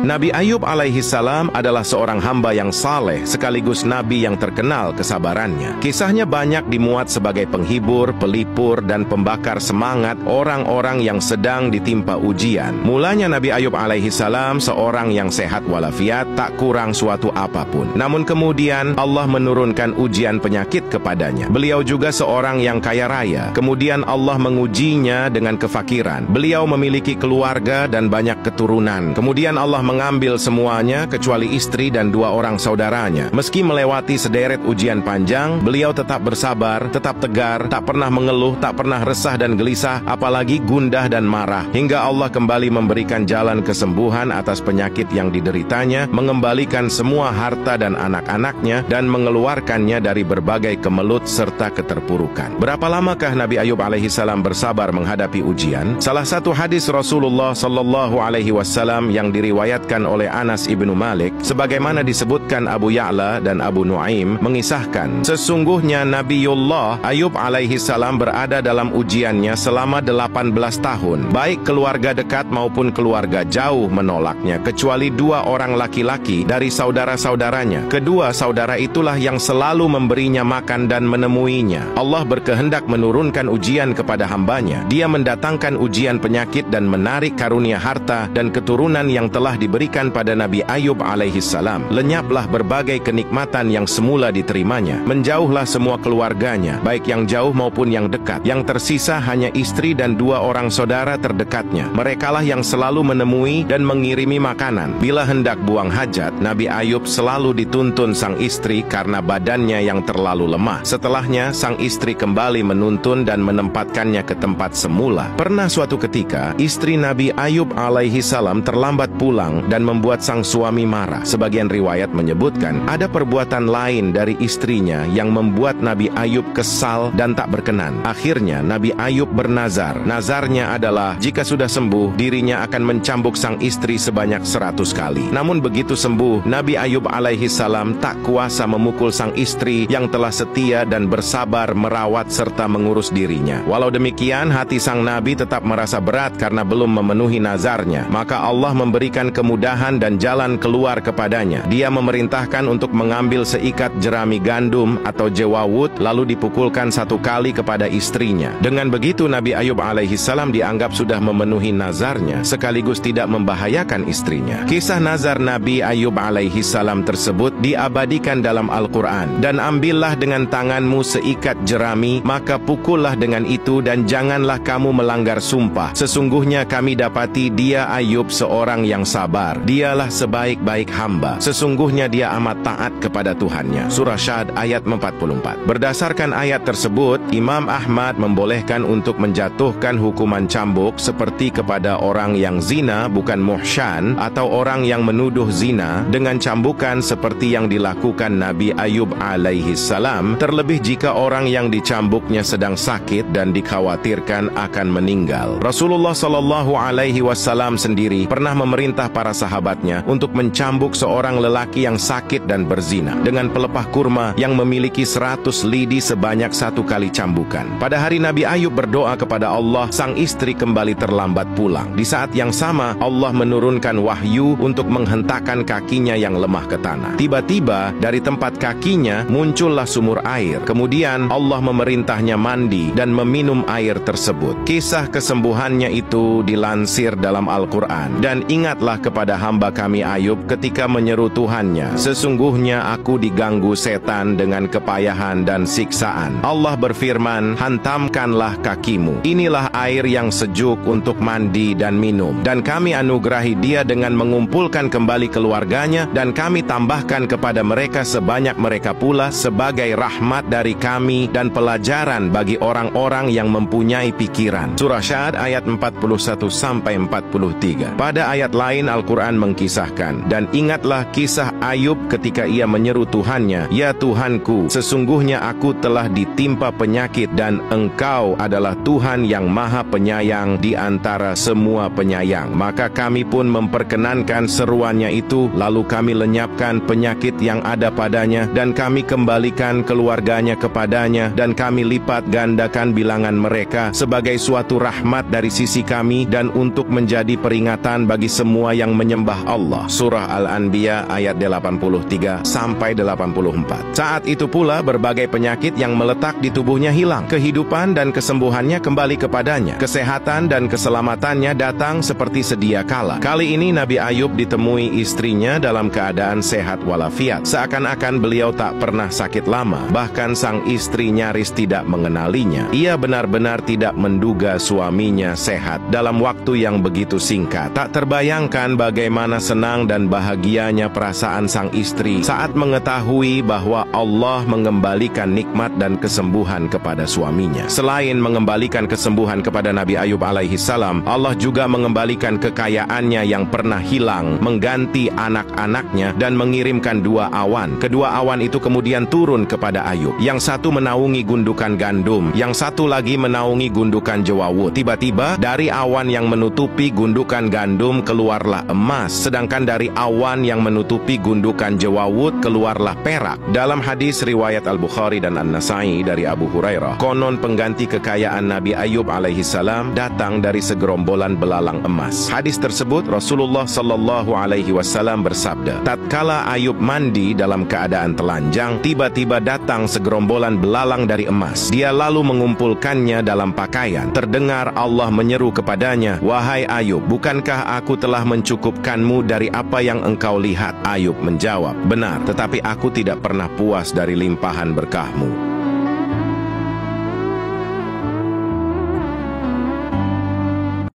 Nabi Ayub alaihi salam adalah seorang hamba yang saleh sekaligus nabi yang terkenal kesabarannya. Kisahnya banyak dimuat sebagai penghibur, pelipur, dan pembakar semangat orang-orang yang sedang ditimpa ujian. Mulanya Nabi Ayub alaihi salam seorang yang sehat walafiat, tak kurang suatu apapun. Namun kemudian Allah menurunkan ujian penyakit kepadanya. Beliau juga seorang yang kaya raya. Kemudian Allah mengujinya dengan kefakiran. Beliau memiliki keluarga dan banyak keturunan. Kemudian Allah mengambil semuanya kecuali istri dan 2 orang saudaranya. Meski melewati sederet ujian panjang, beliau tetap bersabar, tetap tegar, tak pernah mengeluh, tak pernah resah dan gelisah, apalagi gundah dan marah. Hingga Allah kembali memberikan jalan kesembuhan atas penyakit yang dideritanya, mengembalikan semua harta dan anak-anaknya, dan mengeluarkannya dari berbagai kemelut serta keterpurukan. Berapa lamakah Nabi Ayub alaihi salam bersabar menghadapi ujian? Salah satu hadis Rasulullah sallallahu alaihi wasallam yang diriwayatkan oleh Anas ibnu Malik, sebagaimana disebutkan Abu Ya'la dan Abu Nuaim, mengisahkan, sesungguhnya Nabiullah Ayub alaihi salam berada dalam ujiannya selama 18 tahun. Baik keluarga dekat maupun keluarga jauh menolaknya, kecuali 2 orang laki-laki dari saudara-saudaranya. Kedua saudara itulah yang selalu memberinya makan dan menemuinya. Allah berkehendak menurunkan ujian kepada hambanya. Dia mendatangkan ujian penyakit dan menarik karunia harta dan keturunan yang telah diberikan pada Nabi Ayub alaihi salam. Lenyaplah berbagai kenikmatan yang semula diterimanya. Menjauhlah semua keluarganya, baik yang jauh maupun yang dekat. Yang tersisa hanya istri dan 2 orang saudara terdekatnya. Merekalah yang selalu menemui dan mengirimi makanan. Bila hendak buang hajat, Nabi Ayub selalu dituntun sang istri karena badannya yang terlalu lemah. Setelahnya, sang istri kembali menuntun dan menempatkannya ke tempat semula. Pernah suatu ketika, istri Nabi Ayub alaihi salam terlambat pulang dan membuat sang suami marah. Sebagian riwayat menyebutkan ada perbuatan lain dari istrinya yang membuat Nabi Ayub kesal dan tak berkenan. Akhirnya Nabi Ayub bernazar. Nazarnya adalah jika sudah sembuh, dirinya akan mencambuk sang istri sebanyak 100 kali. Namun begitu sembuh, Nabi Ayub alaihi salam tak kuasa memukul sang istri yang telah setia dan bersabar merawat serta mengurus dirinya. Walau demikian, hati sang Nabi tetap merasa berat karena belum memenuhi nazarnya. Maka Allah memberikan kemudahan dan jalan keluar kepadanya. Dia memerintahkan untuk mengambil seikat jerami gandum atau jewawut, lalu dipukulkan 1 kali kepada istrinya. Dengan begitu Nabi Ayub alaihi salam dianggap sudah memenuhi nazarnya, sekaligus tidak membahayakan istrinya. Kisah nazar Nabi Ayub alaihi salam tersebut diabadikan dalam Al-Quran. Dan ambillah dengan tanganmu seikat jerami, maka pukullah dengan itu, dan janganlah kamu melanggar sumpah. Sesungguhnya kami dapati dia Ayub seorang yang sabar. Dialah sebaik-baik hamba. Sesungguhnya dia amat taat kepada Tuhannya. Surah Syad ayat 44. Berdasarkan ayat tersebut, Imam Ahmad membolehkan untuk menjatuhkan hukuman cambuk seperti kepada orang yang zina bukan muhsyan, atau orang yang menuduh zina dengan cambukan seperti yang dilakukan Nabi Ayub alaihi salam, terlebih jika orang yang dicambuknya sedang sakit dan dikhawatirkan akan meninggal. Rasulullah sallallahu alaihi wasallam sendiri pernah memerintah para sahabatnya untuk mencambuk seorang lelaki yang sakit dan berzina dengan pelepah kurma yang memiliki 100 lidi sebanyak 1 kali cambukan. Pada hari Nabi Ayub berdoa kepada Allah, sang istri kembali terlambat pulang. Di saat yang sama, Allah menurunkan wahyu untuk menghentakkan kakinya yang lemah ke tanah. Tiba-tiba dari tempat kakinya muncullah sumur air. Kemudian Allah memerintahnya mandi dan meminum air tersebut. Kisah kesembuhannya itu dilansir dalam Al-Quran. Dan ingatlah kepada hamba kami Ayub ketika menyeru Tuhannya, sesungguhnya aku diganggu setan dengan kepayahan dan siksaan. Allah berfirman, hantamkanlah kakimu. Inilah air yang sejuk untuk mandi dan minum. Dan kami anugerahi dia dengan mengumpulkan kembali keluarganya, dan kami tambahkan kepada mereka sebanyak mereka pula sebagai rahmat dari kami dan pelajaran bagi orang-orang yang mempunyai pikiran. Surah Syad ayat 41-43. Pada ayat lain Al-Quran mengkisahkan, dan ingatlah kisah Ayub ketika ia menyeru Tuhannya, ya Tuhanku, sesungguhnya aku telah ditimpa penyakit dan Engkau adalah Tuhan yang maha penyayang di antara semua penyayang. Maka kami pun memperkenankan seruannya itu, lalu kami lenyapkan penyakit yang ada padanya, dan kami kembalikan keluarganya kepadanya, dan kami lipat gandakan bilangan mereka sebagai suatu rahmat dari sisi kami, dan untuk menjadi peringatan bagi semua yang yang menyembah Allah. Surah Al-Anbiya ayat 83-84. Saat itu pula berbagai penyakit yang meletak di tubuhnya hilang. Kehidupan dan kesembuhannya kembali kepadanya. Kesehatan dan keselamatannya datang seperti sedia kala. Kali ini Nabi Ayub ditemui istrinya dalam keadaan sehat walafiat. Seakan-akan beliau tak pernah sakit lama. Bahkan sang istri nyaris tidak mengenalinya. Ia benar-benar tidak menduga suaminya sehat dalam waktu yang begitu singkat. Tak terbayangkan bagaimana senang dan bahagianya perasaan sang istri saat mengetahui bahwa Allah mengembalikan nikmat dan kesembuhan kepada suaminya. Selain mengembalikan kesembuhan kepada Nabi Ayub alaihi salam, Allah juga mengembalikan kekayaannya yang pernah hilang, mengganti anak-anaknya, dan mengirimkan 2 awan. Kedua awan itu kemudian turun kepada Ayub. Yang satu menaungi gundukan gandum, yang satu lagi menaungi gundukan jewawut. Tiba-tiba dari awan yang menutupi gundukan gandum keluarlah emas, sedangkan dari awan yang menutupi gundukan jewawut keluarlah perak. Dalam hadis riwayat Al-Bukhari dan An-Nasai dari Abu Hurairah, konon pengganti kekayaan Nabi Ayub alaihi salam datang dari segerombolan belalang emas. Hadis tersebut Rasulullah sallallahu alaihi wasallam bersabda, tatkala Ayub mandi dalam keadaan telanjang, tiba-tiba datang segerombolan belalang dari emas. Dia lalu mengumpulkannya dalam pakaian. Terdengar Allah menyeru kepadanya, wahai Ayub, bukankah aku telah mencukupkanmu dari apa yang engkau lihat? Ayub menjawab, benar, tetapi aku tidak pernah puas dari limpahan berkahmu.